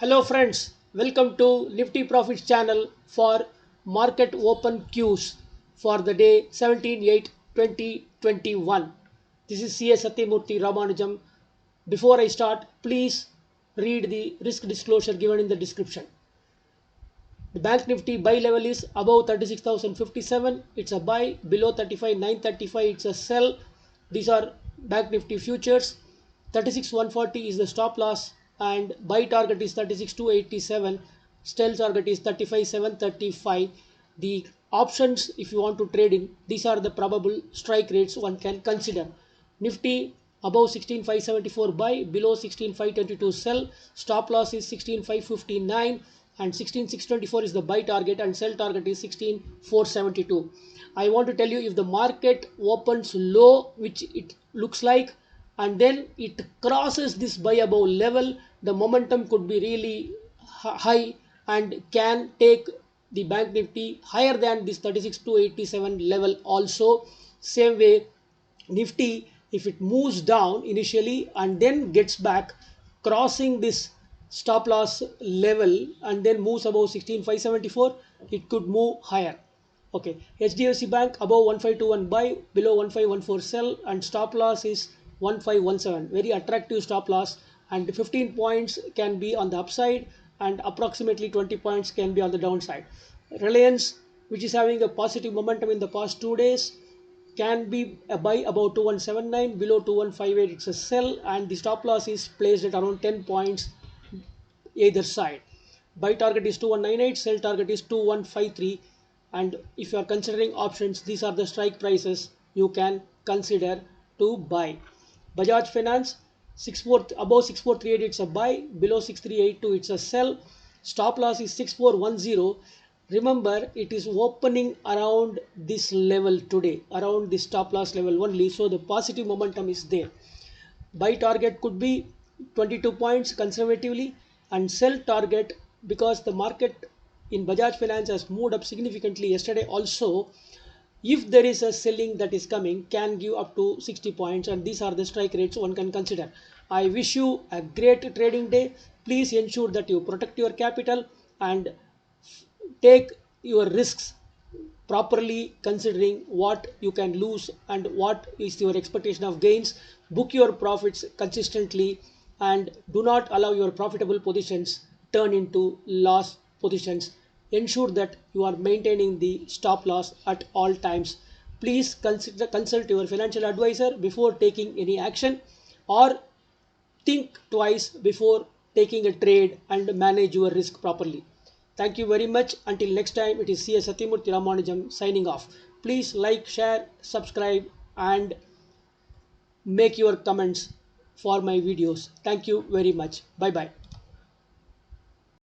Hello friends, welcome to Nifty Profits channel for market open cues for the day 17/8/2021. This is CS Satyamurthy Ramanujam. Before I start, please read the risk disclosure given in the description. The Bank Nifty buy level is above 36,057. It's a buy. Below 35,935. It's a sell. These are Bank Nifty futures. 36,140 is the stop loss, and buy target is 36,287. Sell target is 35,735. The options, if you want to trade in, these are the probable strike rates one can consider. Nifty above 16,574 buy, below 16,522 sell. Stop loss is 16,559 and 16,624 is the buy target, and sell target is 16,472. I want to tell you, if the market opens low, which it looks like, and then it crosses this buy above level, the momentum could be really high and can take the Bank Nifty higher than this 36,287 level also. Same way, Nifty, if it moves down initially and then gets back, crossing this stop loss level and then moves above 16,574, it could move higher. Okay, HDFC Bank above 1521 buy, below 1514 sell, and stop loss is 1517. Very attractive stop loss, and 15 points can be on the upside and approximately 20 points can be on the downside. Reliance, which is having a positive momentum in the past 2 days, can be a buy about 2179, below 2158 it's a sell, and the stop loss is placed at around 10 points either side. Buy target is 2198, sell target is 2153, and if you are considering options, these are the strike prices you can consider to buy. Bajaj Finance 64 above 6438 it's a buy, below 6382 it's a sell. Stop loss is 6410. Remember, it is opening around this level today, around the stop loss level only, so the positive momentum is there. Buy target could be 22 points conservatively, and sell target, because the market in Bajaj Finance has moved up significantly yesterday also, if there is a selling that is coming, can give up to 60 points, and these are the strike rates one can consider. I wish you a great trading day. Please ensure that you protect your capital and take your risks properly, considering what you can lose and what is your expectation of gains. Book your profits consistently and do not allow your profitable positions turn into loss positions. Ensure that you are maintaining the stop loss at all times. Please consult your financial advisor before taking any action, or think twice before taking a trade, and manage your risk properly. Thank you very much. Until next time, it is CS Satyamurthy Ramanujam signing off. Please like, share, subscribe, and make your comments for my videos. Thank you very much. Bye bye.